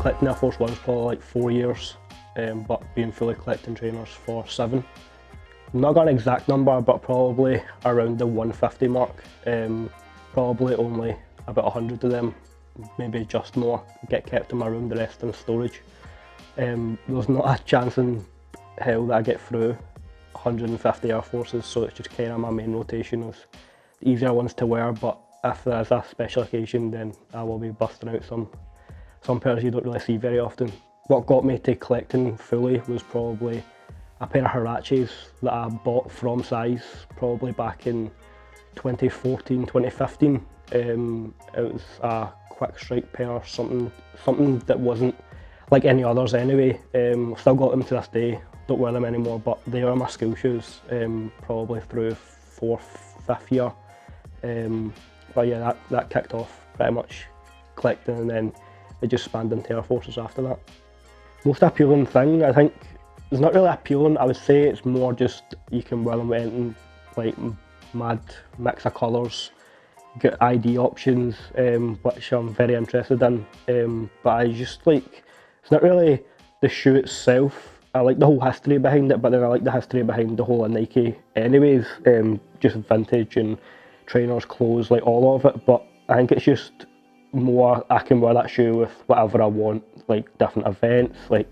collecting Air Force Ones probably like 4 years, but been fully collecting trainers for 7. Not got an exact number, but probably around the 150 mark. Probably only about 100 of them, maybe just more, get kept in my room, the rest in storage. There's not a chance in hell that I get through 150 Air Forces, so it's just kind of my main rotation of the easier ones to wear, but if there is a special occasion then I will be busting out some pairs you don't really see very often. What got me to collecting fully was probably a pair of Huaraches that I bought from size probably back in 2014, 2015. It was a quick strike pair, something that wasn't like any others anyway. I've still got them to this day, don't wear them anymore, but they are my school shoes, probably through 4th, 5th year. But yeah, that kicked off pretty much collecting, and then it just spanned into Air Forces after that. Most appealing thing, I think, it's not really appealing, I would say it's more just you can wear them with anything, like mad mix of colours, get ID options, which I'm very interested in, but I just like, it's not really the shoe itself, I like the whole history behind it, but then I like the history behind the whole of Nike anyways, just vintage and trainers, clothes, like all of it, but I think it's just more, I can wear that shoe with whatever I want, like different events, like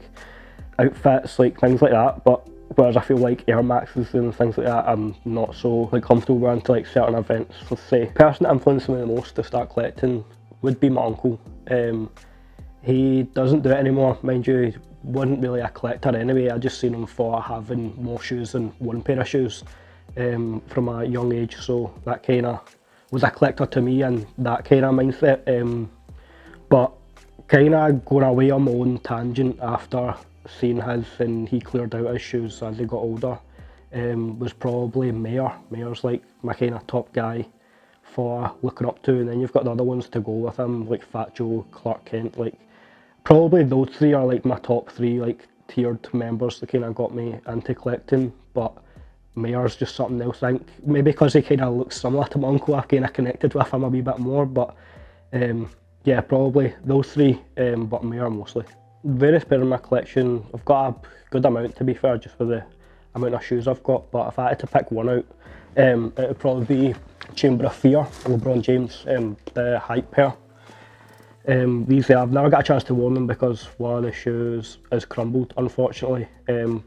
outfits, like things like that, but whereas I feel like Air Maxes and things like that I'm not so like comfortable wearing to like certain events. Let's say, the person that influenced me the most to start collecting would be my uncle. He doesn't do it anymore, mind you, he wasn't really a collector anyway, I just seen him for having more shoes than one pair of shoes from a young age, so that kind of was a collector to me and that kind of mindset, but kind of going away on my own tangent after seeing his, and he cleared out his shoes as he got older, was probably Mayer. Mayer's like my kind of top guy for looking up to, and then you've got the other ones to go with him, like Fat Joe, Clark Kent, like probably those 3 are like my top 3 like tiered members that kind of got me into collecting, but Mayer's just something else. I think maybe because he kind of looks similar to my uncle, I've kind of connected with him a wee bit more, but yeah, probably those 3, but Mayer mostly. Various pairs in my collection, I've got a good amount to be fair, just for the amount of shoes I've got, but if I had to pick one out, it would probably be Chamber of Fear, LeBron James, the hype pair. These I've never got a chance to wear them because one of the shoes is crumbled unfortunately,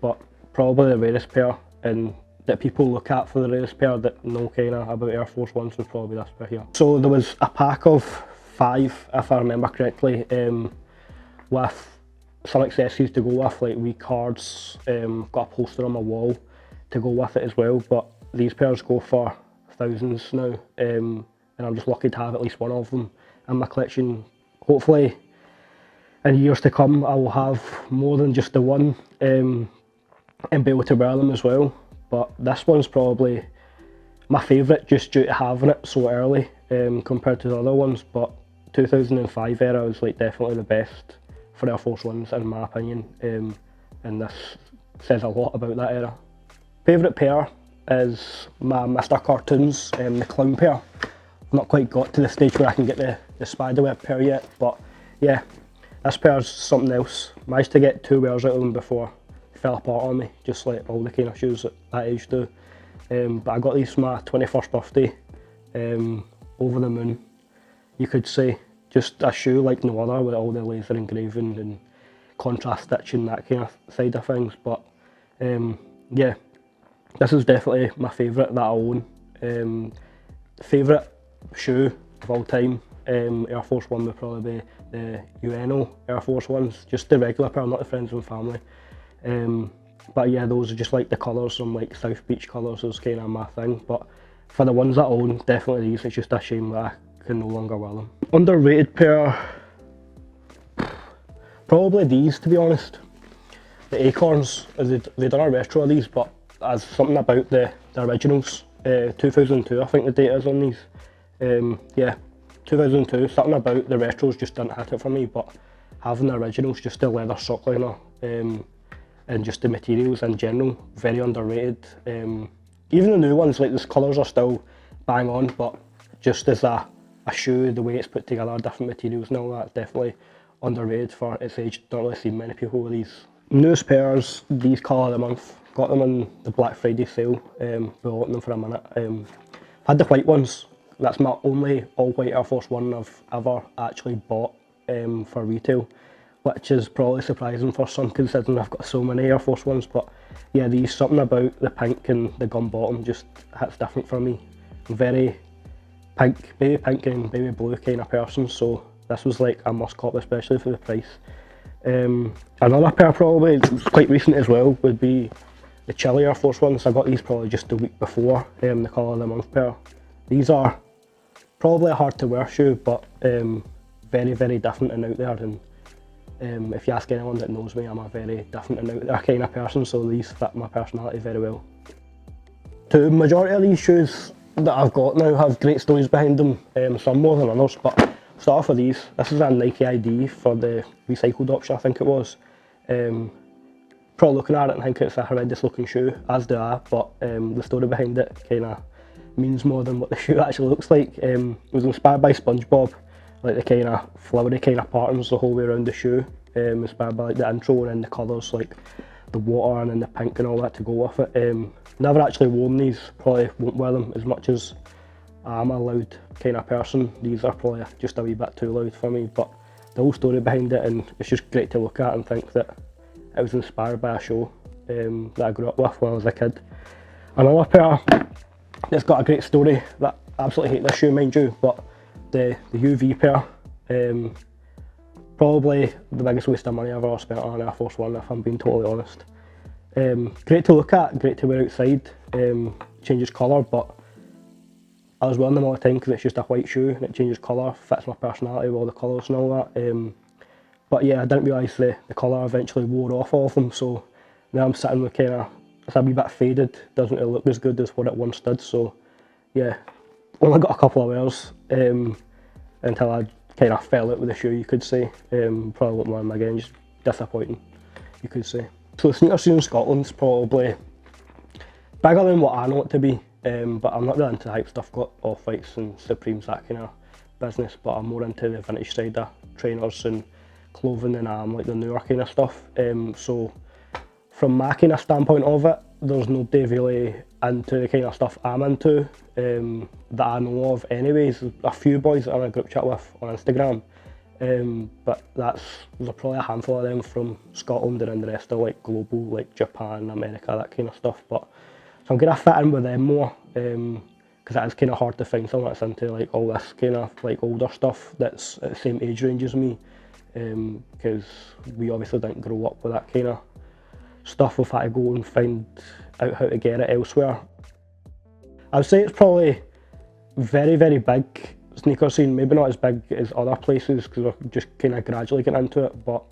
but probably the rarest pair, and that people look at for the rarest pair that know kind of about Air Force Ones was probably this pair here. So there was a pack of 5, if I remember correctly, with some accessories to go with, like wee cards, got a poster on my wall to go with it as well, but these pairs go for thousands now, and I'm just lucky to have at least one of them in my collection. Hopefully in years to come I will have more than just the one, and be able to wear them as well, but this one's probably my favourite just due to having it so early, compared to the other ones, but 2005 era was like definitely the best for Air Force Ones in my opinion, and this says a lot about that era. Favourite pair is my Mr. Cartoons, the clown pair. I've not quite got to the stage where I can get the spiderweb pair yet, but yeah, this pair's something else. Managed to get 2 wears out of them before it fell apart on me, just like all the kind of shoes at that age do. But I got these for my 21st birthday, over the moon, you could say. Just a shoe like no other with all the laser engraving and contrast stitching, that kind of side of things, but yeah, this is definitely my favourite that I own. Favourite shoe of all time, Air Force One would probably be the UNO Air Force Ones, just the regular pair, not the friends and family. But yeah, those are just like the colours, some like South Beach colours is kind of my thing, but for the ones that I own, definitely these. It's just a shame that I can no longer wear them. Underrated pair, probably these to be honest. The Acorns, they done a retro of these, but as something about the originals, 2002 I think the date is on these. Yeah, 2002, something about the retros just didn't hit it for me, but having the originals, just the leather sock liner, and just the materials in general, very underrated. Even the new ones, like the colours are still bang on, but just as a shoe, the way it's put together, different materials and all that, definitely underrated for its age. Don't really see many people with these. Newest pairs, these colour of the month. Got them on the Black Friday sale. Been wanting them for a minute. Had the white ones. That's my only all-white Air Force One I've ever actually bought for retail, which is probably surprising for some considering I've got so many Air Force Ones. But yeah, something about the pink and the gum bottom just hits different for me. I'm very baby pink and baby blue kind of person, so this was like a must cop, especially for the price. Another pair probably quite recent as well would be the Chili Air Force Ones. I got these probably just the week before, the colour of the month pair. These are probably a hard to wear shoe, but very, very different and out there. And if you ask anyone that knows me, I'm a very different and out there kind of person, so these fit my personality very well. The majority of these shoes that I've got now have great stories behind them, some more than others, but I'll start off with these. This is a Nike ID for the recycled option, I think it was. Probably looking at it and think it's a horrendous looking shoe, as do I, but the story behind it kind of means more than what the shoe actually looks like. It was inspired by SpongeBob, like the kind of flowery kind of patterns the whole way around the shoe, inspired by like the intro and then the colours, like the water and then the pink and all that to go with it. Never actually worn these, probably won't wear them as much as I'm a loud kind of person. These are probably just a wee bit too loud for me, but the whole story behind it, and it's just great to look at and think that it was inspired by a show that I grew up with when I was a kid. Another pair that's got a great story, that I absolutely hate this shoe mind you, but the UV pair, probably the biggest waste of money I've ever spent on an Air Force One, if I'm being totally honest. Great to look at, great to wear outside, changes colour, but I was wearing them all the time because it's just a white shoe and it changes colour, fits my personality with all the colours and all that. But yeah, I didn't realise the colour eventually wore off of them, so now I'm sitting with kind of, it's a wee bit faded, doesn't really look as good as what it once did, so yeah, only got a couple of wears until I kind of fell out with the shoe, you could say. Probably won't wear them again, just disappointing, you could say. So the sneaker scene in Scotland's probably bigger than what I know it to be, but I'm not really into the hype stuff, got Off-Whites and Supremes, that kind of business, but I'm more into the vintage side of trainers and clothing than I am like the newer kind of stuff. So from my kind of standpoint of it, there's nobody really into the kind of stuff I'm into that I know of anyways. There's a few boys that I'm in a group chat with on Instagram, but there's probably a handful of them from Scotland, and then the rest are like global, like Japan, America, that kind of stuff. But so I'm gonna fit in with them more, because it is kind of hard to find someone that's into like all this kind of like older stuff that's at the same age range as me, because we obviously didn't grow up with that kind of stuff. We've had to go and find out how to get it elsewhere. I would say it's probably very, very big sneaker scene, maybe not as big as other places because we're just kind of gradually getting into it, but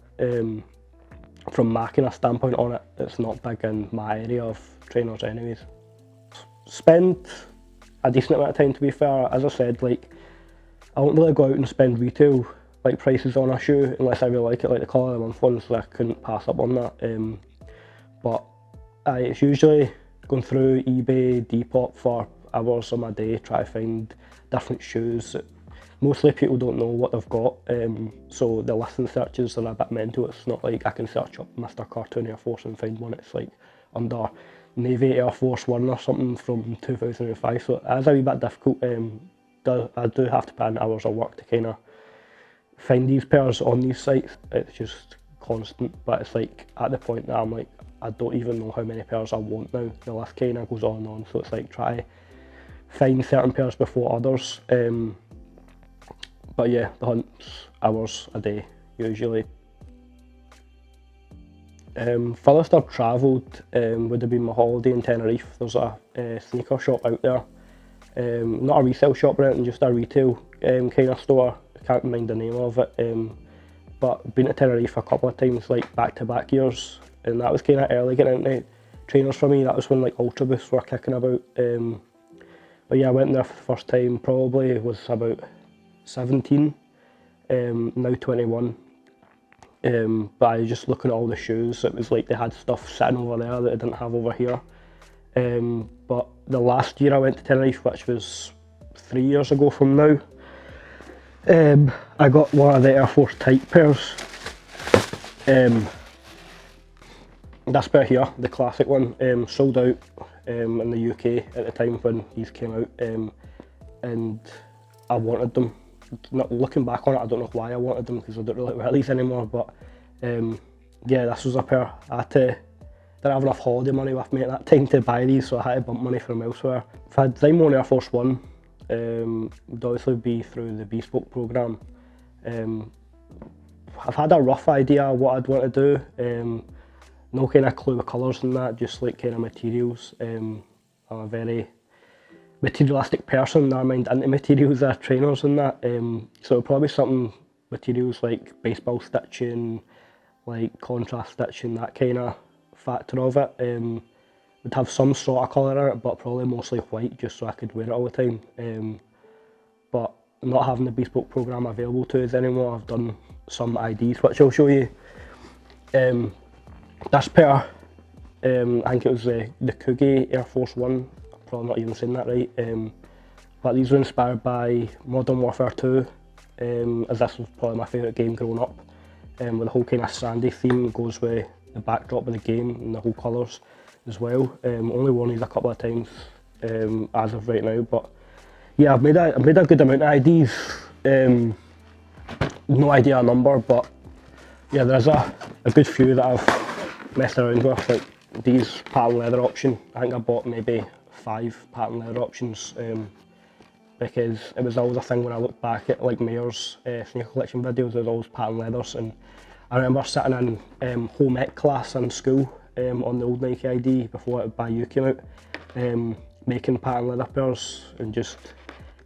from my kind of standpoint on it, it's not big in my area of trainers anyways. Spend a decent amount of time, to be fair. As I said, like, I won't really go out and spend retail like prices on a shoe unless I really like it, like the colour of the month ones, so I couldn't pass up on that. But it's usually going through eBay, Depop for hours of my day, try to find different shoes. Mostly people don't know what they've got, so the listing searches are a bit mental. It's not like I can search up Mr. Cartoon Air Force and find one. It's like under Navy Air Force One or something from 2005, so it is a wee bit difficult. I do have to put in hours of work to kind of find these pairs on these sites. It's just constant, but it's like at the point that I'm like, I don't even know how many pairs I want now. The list kind of goes on and on, so it's like try to find certain pairs before others. But yeah, the hunt's hours a day usually. Furthest I've travelled would have been my holiday in Tenerife. There's a sneaker shop out there, not a resale shop or anything, just a retail kind of store. I can't mind the name of it, but been to Tenerife a couple of times, like back-to-back years, and that was kind of early getting into trainers for me. That was when like Ultra Boosts were kicking about. But yeah, I went there for the first time, probably was about 17, now 21. But I was just looking at all the shoes. It was like they had stuff sitting over there that I didn't have over here. But the last year I went to Tenerife, which was 3 years ago from now, I got one of the Air Force Type pairs. This pair here, the classic one, sold out in the UK at the time when these came out, and I wanted them. Not looking back on it, I don't know why I wanted them because I don't really wear these anymore, but yeah, this was a pair. I didn't have enough holiday money with me at that time to buy these, so I had to bump money from elsewhere. If I designed one Air Force One, would obviously be through the bespoke programme. I've had a rough idea of what I'd want to do. No kind of clue with colours and that, just like kind of materials. I'm a very materialistic person, never mind into materials or trainers and that. So it'll probably be something, materials like baseball stitching, like contrast stitching, that kind of factor of it. Would have some sort of colour in it, but probably mostly white, just so I could wear it all the time. But not having the bespoke programme available to us anymore, I've done some IDs which I'll show you. This pair, I think it was the Kugi Air Force One, I'm probably not even saying that right, but these were inspired by Modern Warfare 2, as this was probably my favourite game growing up, with the whole kind of sandy theme goes with the backdrop of the game and the whole colours as well. Only worn these a couple of times as of right now, but yeah, I've made a good amount of IDs. No idea a number, but yeah, there's a good few that I've messed around with, like these pattern leather option. I think I bought maybe 5 pattern leather options because it was always a thing when I look back at like Mayer's sneaker collection videos, there's always pattern leathers, and I remember sitting in home ec class in school on the old Nike ID before Bayou came out, making pattern leather pairs and just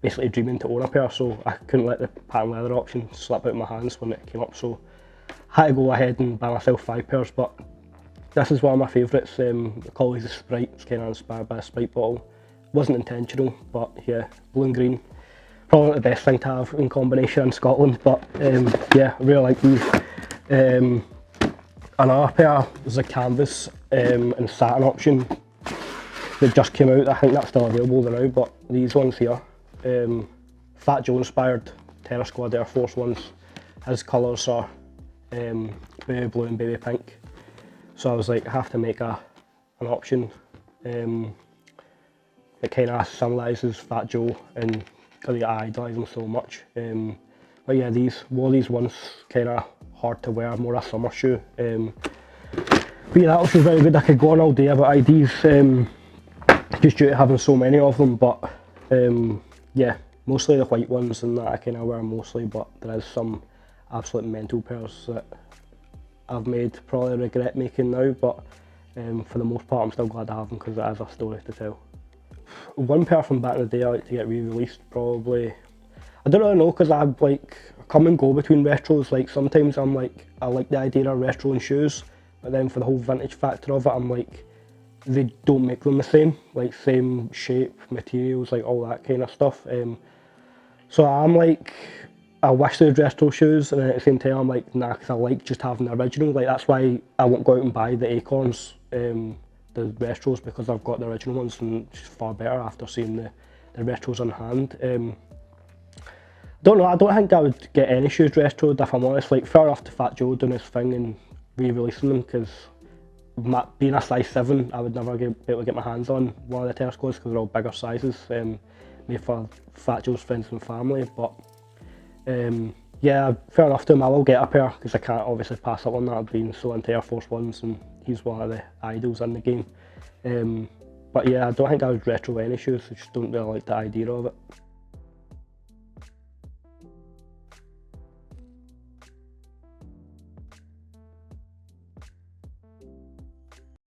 basically dreaming to own a pair, so I couldn't let the pattern leather option slip out of my hands when it came up, so I had to go ahead and buy myself 5 pairs. But this is one of my favourites. The colour is a Sprite, it's kind of inspired by a Sprite bottle. Wasn't intentional, but yeah, blue and green. Probably not the best thing to have in combination in Scotland, but yeah, I really like these. Another pair was a canvas and satin option that just came out. I think that's still available now, but these ones here, Fat Joe inspired Terror Squad Air Force Ones. His colours are baby blue and baby pink, so I was like, I have to make an option that kind of symbolises Fat Joe, and because I idolise him so much. But yeah, wore these once, kind of hard to wear, more a summer shoe. But yeah, that was very good. I could go on all day about IDs, just due to having so many of them, but yeah, mostly the white ones and that I kind of wear mostly, but there is some absolute mental pairs that I've made, probably regret making now, but for the most part I'm still glad to have them because it has a story to tell. One pair from back in the day I like to get re-released, probably, I don't really know, because I like come and go between retros. Like sometimes I'm like, I like the idea of retro in shoes, but then for the whole vintage factor of it, I'm like, they don't make them the same, like same shape, materials, like all that kind of stuff. So I'm like, I wish they had retro shoes, and then at the same time I'm like, nah, because I like just having the original. Like that's why I won't go out and buy the Acorns, the retros, because I've got the original ones and it's far better after seeing the retros on hand. Don't know, I don't think I would get any shoes retroed if I'm honest. Like fair enough to Fat Joe doing his thing and re-releasing them, because being a size 7, I would never be able to get my hands on one of the Terror Squads because they're all bigger sizes, made for Fat Joe's friends and family. But yeah, fair enough to him. I will get a pair because I can't obviously pass up on that. I've been so into Air Force Ones and he's one of the idols in the game. But yeah, I don't think I would retro any shoes. I just don't really like the idea of it.